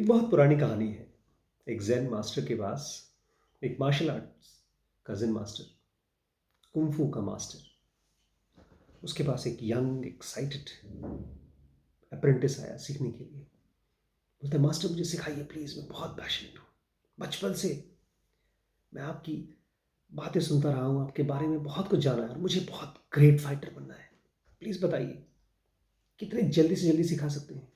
एक बहुत पुरानी कहानी है। एक ज़ेन मास्टर के पास एक मार्शल आर्ट्स का ज़ेन मास्टर, कुंफू का मास्टर, उसके पास एक यंग एक्साइटेड अप्रेंटिस आया सीखने के लिए। बोलता है, मास्टर मुझे सिखाइए प्लीज़, मैं बहुत पैशनेट हूँ। बचपन से मैं आपकी बातें सुनता रहा हूँ, आपके बारे में बहुत कुछ जाना है और मुझे बहुत ग्रेट फाइटर बनना है। प्लीज़ बताइए कितने जल्दी से जल्दी सिखा सकते हैं।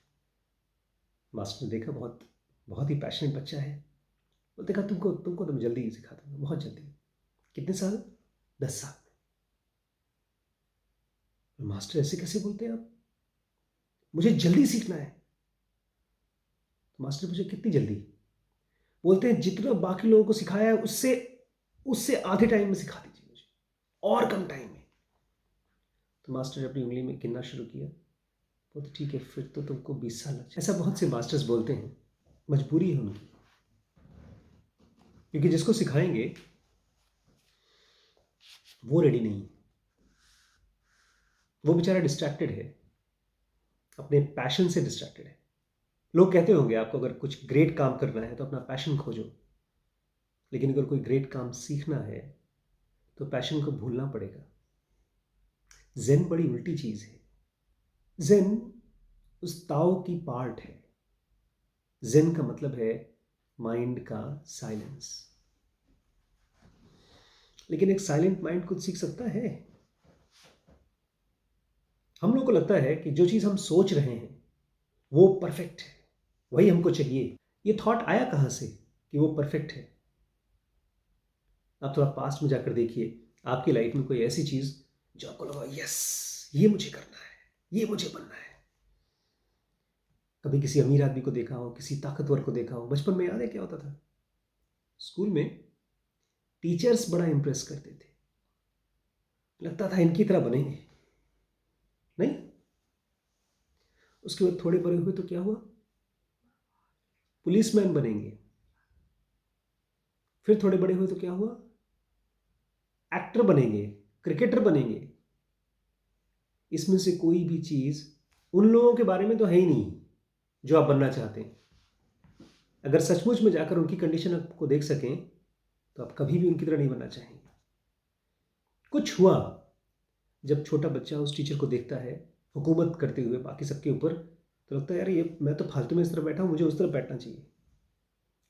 मास्टर ने देखा बहुत बहुत ही पैशनेट बच्चा है। बोलते कहा, तुमको तुमको तो मैं जल्दी ही सिखा दूंगा, बहुत जल्दी। कितने साल? 10 साल में। मास्टर ऐसे कैसे बोलते हैं आप? मुझे जल्दी सीखना है। तो मास्टर पूछे, कितनी जल्दी? बोलते हैं, जितना बाकी लोगों को सिखाया है उससे उससे आधे टाइम में सिखा दीजिए मुझे, और कम टाइम में। तो मास्टर ने अपनी उंगली में गिनना शुरू किया। बोलते, ठीक है, फिर तो तुमको 20 साल लग जाए। ऐसा बहुत से मास्टर्स बोलते हैं, मजबूरी है उनकी, क्योंकि जिसको सिखाएंगे वो रेडी नहीं है। वो बेचारा डिस्ट्रैक्टेड है, अपने पैशन से डिस्ट्रैक्टेड है। लोग कहते होंगे आपको, अगर कुछ ग्रेट काम करना है तो अपना पैशन खोजो, लेकिन अगर कोई ग्रेट काम सीखना है तो पैशन को भूलना पड़ेगा। ज़ेन बड़ी उल्टी चीज़ है। ज़ेन उस ताओ की पार्ट है। ज़ेन का मतलब है माइंड का साइलेंस। लेकिन एक साइलेंट माइंड कुछ सीख सकता है? हम लोग को लगता है कि जो चीज़ हम सोच रहे हैं वो परफेक्ट है, वही हमको चाहिए। ये थॉट आया कहाँ से कि वो परफेक्ट है? आप थोड़ा पास्ट में जाकर देखिए, आपकी लाइफ में कोई ऐसी चीज़ जो आपको लगा, यस ये मुझे करना है, ये मुझे बनना है। कभी किसी अमीर आदमी को देखा हो, किसी ताकतवर को देखा हो। बचपन में याद है क्या होता था? स्कूल में टीचर्स बड़ा इंप्रेस करते थे, लगता था इनकी तरह बनेंगे। नहीं, उसके बाद थोड़े बड़े हुए तो क्या हुआ? पुलिसमैन बनेंगे। फिर थोड़े बड़े हुए तो क्या हुआ? एक्टर बनेंगे, क्रिकेटर बनेंगे। इसमें से कोई भी चीज़ उन लोगों के बारे में तो है ही नहीं जो आप बनना चाहते हैं। अगर सचमुच में जाकर उनकी कंडीशन आपको देख सकें तो आप कभी भी उनकी तरह नहीं बनना चाहेंगे। कुछ हुआ, जब छोटा बच्चा उस टीचर को देखता है हुकूमत करते हुए बाकी सबके ऊपर, तो लगता है यार ये मैं तो फालतू में इस तरह बैठा हूँ, मुझे उस तरह बैठना चाहिए।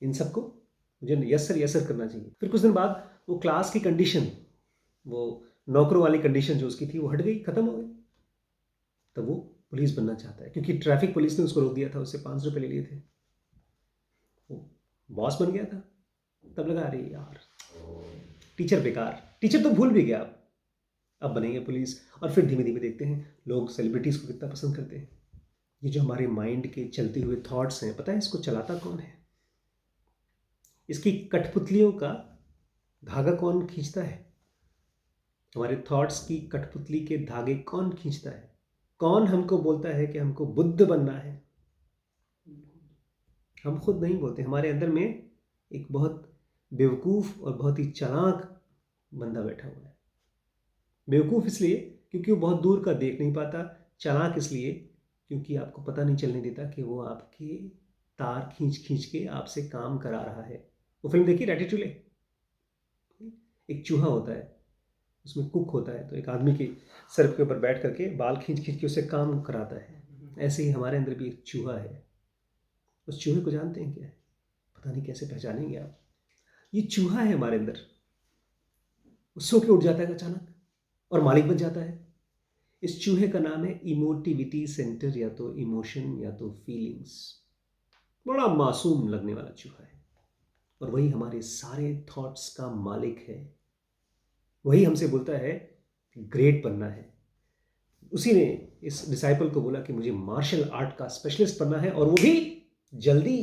इन सबको मुझे यस सर करना चाहिए। फिर कुछ दिन बाद वो क्लास की कंडीशन, वो नौकरों वाली कंडीशन जो उसकी थी, वो हट गई, खत्म हो गई। तब वो पुलिस बनना चाहता है, क्योंकि ट्रैफिक पुलिस ने उसको रोक दिया था, उससे 500 रुपये ले लिए थे। वो बॉस बन गया था। तब लगा, अरे यार टीचर बेकार, टीचर तो भूल भी गया। अब बनेंगे पुलिस। और फिर धीमे धीमे देखते हैं लोग सेलिब्रिटीज़ को कितना पसंद करते हैं। ये जो हमारे माइंड के चलते हुए थॉट्स हैं, पता है इसको चलाता कौन है? इसकी कठपुतलियों का धागा कौन खींचता है? हमारे थॉट्स की कठपुतली के धागे कौन खींचता है? कौन हमको बोलता है कि हमको बुद्ध बनना है? हम खुद नहीं बोलते। हमारे अंदर में एक बहुत बेवकूफ़ और बहुत ही चालाक बंदा बैठा हुआ है। बेवकूफ़ इसलिए क्योंकि वो बहुत दूर का देख नहीं पाता। चालाक इसलिए क्योंकि आपको पता नहीं चलने देता कि वो आपके तार खींच खींच के आपसे काम करा रहा है। वो फिल्म देखी रैटेटुले? एक चूहा होता है, उसमें कुक होता है, तो एक आदमी के सर के ऊपर बैठ करके बाल खींच खींच के उससे काम कराता है। ऐसे ही हमारे अंदर भी एक चूहा है। उस चूहे को जानते हैं क्या है? पता नहीं कैसे पहचानेंगे आप। ये चूहा है हमारे अंदर। वो सो के उठ जाता है अचानक और मालिक बन जाता है। इस चूहे का नाम है इमोटिविटी सेंटर, या तो इमोशन या तो फीलिंग्स। बड़ा मासूम लगने वाला चूहा है, और वही हमारे सारे थॉट्स का मालिक है। वही हमसे बोलता है ग्रेट बनना है। उसी ने इस डिसाइपल को बोला कि मुझे मार्शल आर्ट का स्पेशलिस्ट बनना है, और वो भी जल्दी।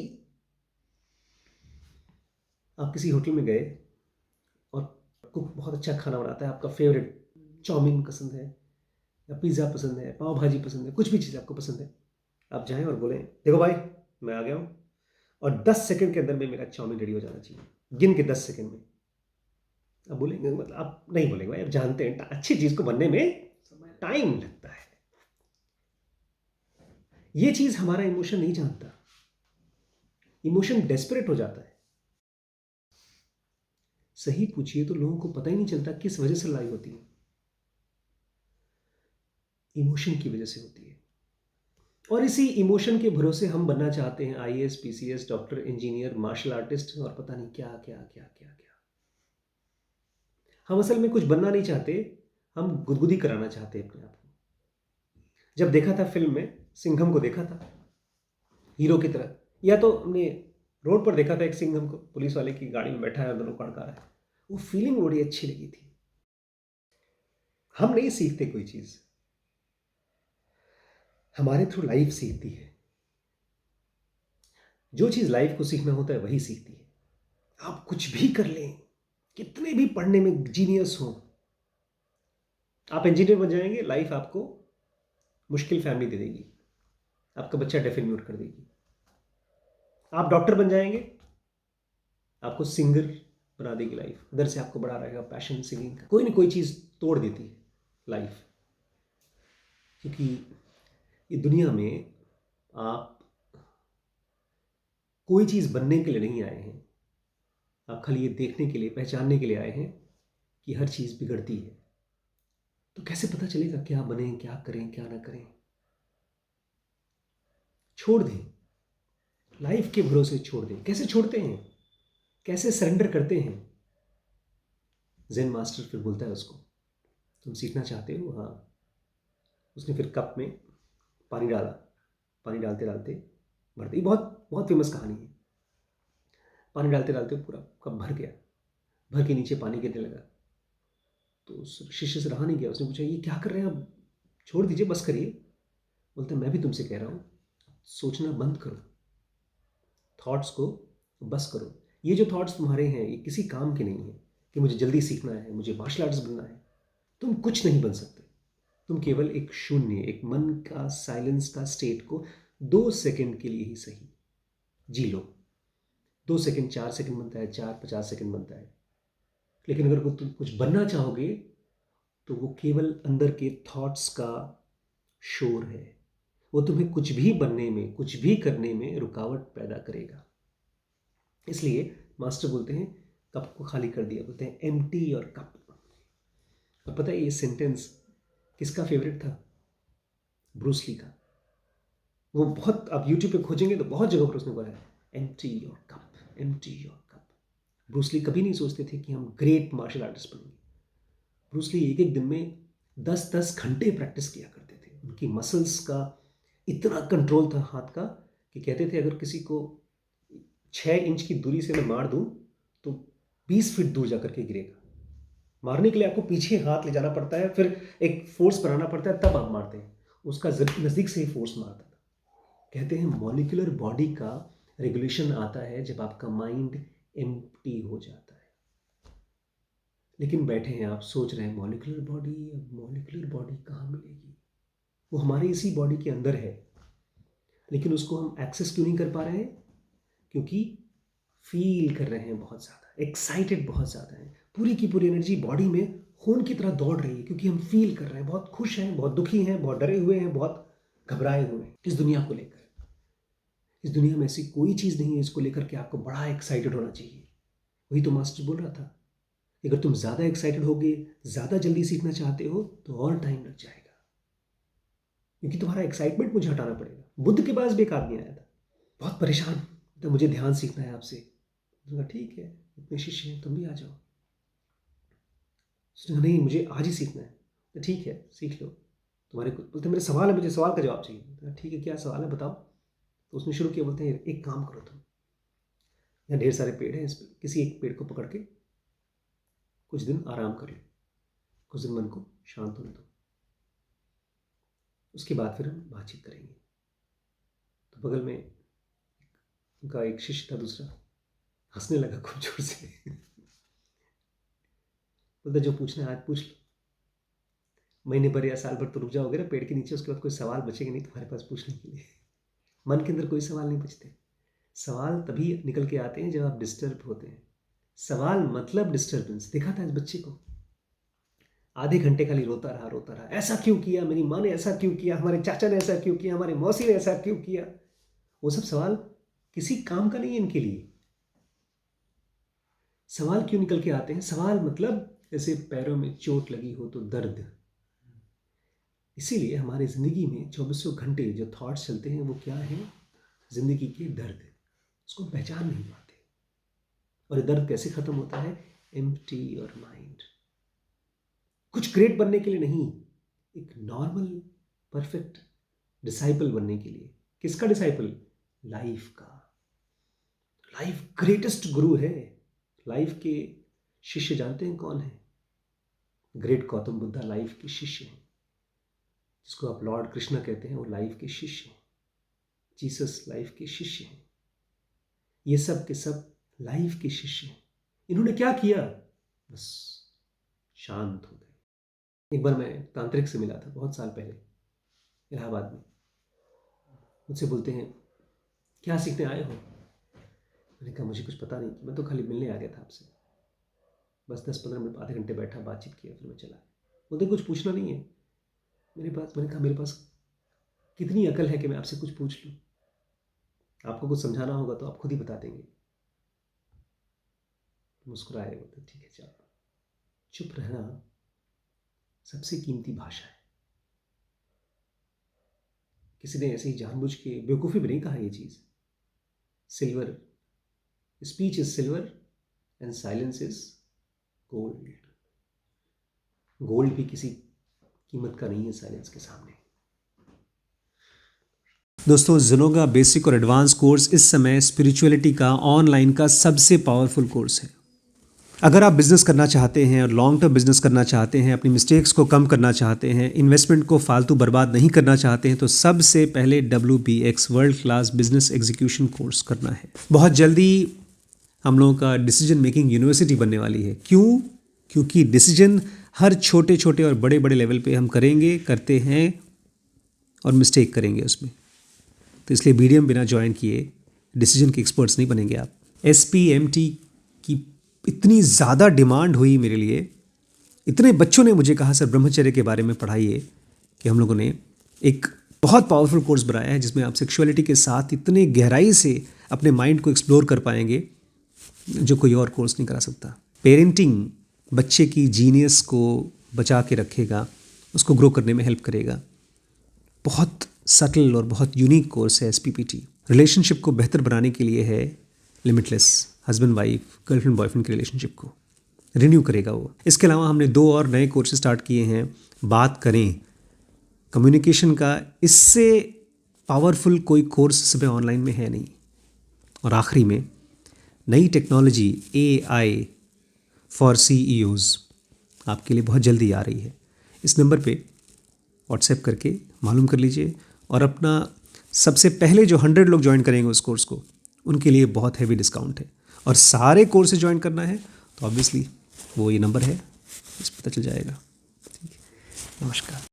आप किसी होटल में गए और कुक बहुत अच्छा खाना बनाता है, आपका फेवरेट चाउमीन पसंद है, या पिज़्ज़ा पसंद है, पाव भाजी पसंद है, कुछ भी चीज़ आपको पसंद है। आप जाएं और बोलें, देखो भाई मैं आ गया हूँ, और 10 सेकंड के अंदर में मेरा चाउमीन रेडी हो जाना चाहिए, गिन के 10 सेकंड में। आप बोलेंगे, मतलब आप नहीं बोलेंगे भाई, आप जानते हैं अच्छी चीज़ को बनने में टाइम लगता है। ये चीज़ हमारा इमोशन नहीं जानता। इमोशन डेस्परेट हो जाता है। सही पूछिए तो लोगों को पता ही नहीं चलता किस वजह से लड़ाई होती है। इमोशन की वजह से होती है। और इसी इमोशन के भरोसे हम बनना चाहते हैं IAS, PCS, doctor, engineer, martial artist और पता नहीं क्या क्या क्या क्या क्या। हम असल में कुछ बनना नहीं चाहते, हम गुदगुदी कराना चाहते हैं अपने आप को। जब देखा था फिल्म में, सिंघम को देखा था हीरो की तरह, या तो हमने रोड पर देखा था एक सिंघम को, पुलिस वाले की गाड़ी में बैठा है और दोनों कड़का रहा है, वो फीलिंग बड़ी अच्छी लगी थी। हम नहीं सीखते कोई चीज, हमारे थ्रू लाइफ सीखती है। जो चीज लाइफ को सीखना होता है वही सीखती है। आप कुछ भी कर लें, कितने भी पढ़ने में जीनियस हो, आप इंजीनियर बन जाएंगे, लाइफ आपको मुश्किल फैमिली दे देगी, आपका बच्चा डेफ म्यूट कर देगी। आप डॉक्टर बन जाएंगे, आपको सिंगर बना देगी लाइफ, अंदर से आपको बड़ा रहेगा पैशन सिंगिंग का। कोई ना कोई चीज़ तोड़ देती है लाइफ, क्योंकि ये दुनिया में आप कोई चीज़ बनने के लिए नहीं आए हैं, आप खाली ये देखने के लिए, पहचानने के लिए आए हैं कि हर चीज़ बिगड़ती है। तो कैसे पता चलेगा क्या बने, क्या करें, क्या ना करें? छोड़ दें, लाइफ के भरोसे छोड़ दें। कैसे छोड़ते हैं, कैसे सरेंडर करते हैं? जेन मास्टर फिर बोलता है उसको, तुम सीखना चाहते हो? हाँ। उसने फिर कप में पानी डाला, पानी डालते डालते भरते, ये बहुत बहुत फेमस कहानी है। पानी डालते डालते पूरा कप भर गया, भर के नीचे पानी गिरने लगा। तो उस शिष्य से रहा नहीं गया, उसने पूछा ये क्या कर रहे हैं आप, छोड़ दीजिए, बस करिए। बोलते मैं भी तुमसे कह रहा हूँ, सोचना बंद करो, थॉट्स को बस करो। ये जो थॉट्स तुम्हारे हैं ये किसी काम के नहीं है कि मुझे जल्दी सीखना है, मुझे मार्शल आर्ट्स बनना है। तुम कुछ नहीं बन सकते, तुम केवल एक शून्य, एक मन का साइलेंस का स्टेट को 2 सेकंड के लिए ही सही जी लो। 2 सेकंड 4 सेकंड बनता है, 4 50 सेकंड बनता है। लेकिन अगर तुम कुछ बनना चाहोगे तो वो केवल अंदर के थॉट्स का शोर है, वो तुम्हें कुछ भी बनने में, कुछ भी करने में रुकावट पैदा करेगा। इसलिए मास्टर बोलते हैं कप को खाली कर दिया, बोलते हैं एम्प्टी योर कप। और पता है ये सेंटेंस किसका फेवरेट था? ब्रूस ली का। वो बहुत, आप यूट्यूब पे खोजेंगे तो बहुत जगह पर उसने बोला है empty your cup, empty your cup. Bruce Lee कभी नहीं सोचते थे कि हम ग्रेट मार्शल आर्टिस्ट बनेंगे। ब्रूस ली एक एक दिन में 10-10 घंटे प्रैक्टिस किया करते थे। उनकी मसल्स का इतना कंट्रोल था हाथ का कि कहते थे अगर किसी को 6 इंच की दूरी से मैं मार दूं तो 20 फीट दूर जाकर के गिरेगा। मारने के लिए आपको पीछे हाथ ले जाना पड़ता है, फिर एक फोर्स बनाना पड़ता है, तब आप मारते हैं। उसका नज़दीक से ही फोर्स मारता था। कहते हैं मॉलिक्यूलर बॉडी का रेगुलेशन आता है जब आपका माइंड एम्प्टी हो जाता है। लेकिन बैठे हैं आप, सोच रहे हैं मॉलिक्यूलर बॉडी, अब मॉलिक्यूलर बॉडी कहाँ मिलेगी? वो हमारी इसी बॉडी के अंदर है, लेकिन उसको हम एक्सेस क्यों नहीं कर पा रहे हैं? क्योंकि फील कर रहे हैं बहुत ज़्यादा, एक्साइटेड बहुत ज़्यादा है, पूरी की पूरी एनर्जी बॉडी में खून की तरह दौड़ रही है, क्योंकि हम फील कर रहे हैं, बहुत खुश हैं, बहुत दुखी हैं, बहुत डरे हुए हैं, बहुत घबराए हुए हैं इस दुनिया को लेकर। इस दुनिया में ऐसी कोई चीज़ नहीं है इसको लेकर के आपको बड़ा एक्साइटेड होना चाहिए। वही तो मास्टर बोल रहा था, अगर तुम ज़्यादा एक्साइटेड होगे, ज़्यादा जल्दी सीखना चाहते हो तो और टाइम लग जाएगा, क्योंकि तुम्हारा एक्साइटमेंट मुझे हटाना पड़ेगा। बुद्ध के पास भी एक आदमी आया था, बहुत परेशान, तो मुझे ध्यान सीखना है आपसे। उसने कहा ठीक है, इतने शिष्य हैं, तुम भी आ जाओ। उसने कहा नहीं, मुझे आज ही सीखना है। तो ठीक है, सीख लो। तुम्हारे को बोलते मेरे सवाल है, मुझे सवाल का जवाब चाहिए। ठीक है, क्या सवाल है बताओ। तो उसने शुरू किया, बोलते हैं एक काम करो तुम, यहाँ ढेर सारे पेड़ हैं, इस पर किसी एक पेड़ को पकड़ के कुछ दिन आराम कर लो, कुछ दिन मन को शांत होने दो, उसके बाद फिर हम बातचीत करेंगे। तो बगल में उनका एक शिष्य था दूसरा, हंसने लगा खूब जोर से। बोलता जो पूछना है आज पूछ लो, महीने भर या साल भर तो रुक जाओगे ना पेड़ के नीचे, उसके बाद कोई सवाल बचेगा नहीं तुम्हारे पास पूछने के लिए। मन के अंदर कोई सवाल नहीं बचते। सवाल तभी निकल के आते हैं जब आप डिस्टर्ब होते हैं। सवाल मतलब डिस्टर्बेंस। देखा था इस बच्चे को, आधे घंटे खाली रोता रहा रोता रहा, ऐसा क्यों किया, मेरी माँ ने ऐसा क्यों किया, हमारे चाचा ने ऐसा क्यों किया, हमारे मौसी ने ऐसा क्यों किया। वो सब सवाल किसी काम का नहीं है इनके लिए। सवाल क्यों निकल के आते हैं? सवाल मतलब जैसे पैरों में चोट लगी हो तो दर्द। इसीलिए हमारी ज़िंदगी में 24 घंटे जो थॉट्स चलते हैं वो क्या है? ज़िंदगी के दर्द। उसको पहचान नहीं पाते। और ये दर्द कैसे ख़त्म होता है? Empty your mind. कुछ ग्रेट बनने के लिए नहीं, एक नॉर्मल परफेक्ट डिसाइपल बनने के लिए। किसका डिसाइपल? लाइफ का। लाइफ ग्रेटेस्ट गुरु है। लाइफ के शिष्य जानते हैं कौन है? ग्रेट गौतम बुद्धा लाइफ के शिष्य हैं। जिसको आप लॉर्ड कृष्णा कहते हैं, वो लाइफ के शिष्य हैं। जीसस लाइफ के शिष्य हैं। ये सब के सब लाइफ के शिष्य हैं। इन्होंने क्या किया? बस शांत हो गए। एक बार मैं तांत्रिक से मिला था बहुत साल पहले इलाहाबाद में। मुझसे बोलते हैं, क्या सीखने आए हो? मैंने कहा मुझे कुछ पता नहीं, मैं तो खाली मिलने आ गया था आपसे। बस 10-15 मिनट आधे घंटे बैठा, बातचीत किया, फिर मैं चला। बोलते कुछ पूछना नहीं है मेरे पास। मैंने कहा मेरे पास कितनी अकल है कि मैं आपसे कुछ पूछ लूँ? आपको कुछ समझाना होगा तो आप खुद ही बता देंगे। मुस्कुराए, बोलते ठीक है चलो। चुप रहना सबसे कीमती भाषा है। किसी ने ऐसे ही जानबूझ के बेवकूफ़ी में नहीं कहा ये चीज़। Silver speech is silver and silence is gold. Gold भी किसी कीमत का नहीं है साइलेंस के सामने। दोस्तों, ज़ेनोगा बेसिक और एडवांस कोर्स इस समय स्पिरिचुअलिटी का ऑनलाइन का सबसे पावरफुल कोर्स है। अगर आप बिज़नेस करना चाहते हैं और लॉन्ग टर्म बिज़नेस करना चाहते हैं, अपनी मिस्टेक्स को कम करना चाहते हैं, इन्वेस्टमेंट को फालतू बर्बाद नहीं करना चाहते हैं, तो सबसे पहले WBX world class business execution course करना है। बहुत जल्दी हम लोगों का डिसीजन मेकिंग यूनिवर्सिटी बनने वाली है। क्यों? क्योंकि डिसीजन हर छोटे छोटे और बड़े बड़े लेवल पे हम करते हैं और मिस्टेक करेंगे उसमें। तो इसलिए BDM बिना ज्वाइन किए डिसीजन के एक्सपर्ट्स नहीं बनेंगे आप। SPMT की इतनी ज़्यादा डिमांड हुई मेरे लिए, इतने बच्चों ने मुझे कहा सर ब्रह्मचर्य के बारे में पढ़ाइए, कि हम लोगों ने एक बहुत पावरफुल कोर्स बनाया है जिसमें आप सेक्सुअलिटी के साथ इतने गहराई से अपने माइंड को एक्सप्लोर कर पाएंगे जो कोई और कोर्स नहीं करा सकता। पेरेंटिंग बच्चे की जीनियस को बचा के रखेगा, उसको ग्रो करने में हेल्प करेगा। बहुत सटल और बहुत यूनिक कोर्स है SPPT। रिलेशनशिप को बेहतर बनाने के लिए है limitless. Husband wife, girlfriend boyfriend की रिलेशनशिप को रिन्यू करेगा वो। इसके अलावा हमने 2 और नए कोर्सेज स्टार्ट किए हैं। बात करें कम्युनिकेशन का, इससे पावरफुल कोई कोर्स इस समय ऑनलाइन में है नहीं। और आखिरी में नई टेक्नोलॉजी AI फॉर CEOs आपके लिए बहुत जल्दी आ रही है। इस नंबर पे व्हाट्सएप करके मालूम कर लीजिए। और अपना सबसे पहले जो 100 लोग ज्वाइन करेंगे उस कोर्स को, उनके लिए बहुत हैवी डिस्काउंट है। और सारे कोर्सेज ज्वाइन करना है तो ऑब्वियसली वो ये नंबर है, इस पता चल जाएगा। ठीक है, नमस्कार।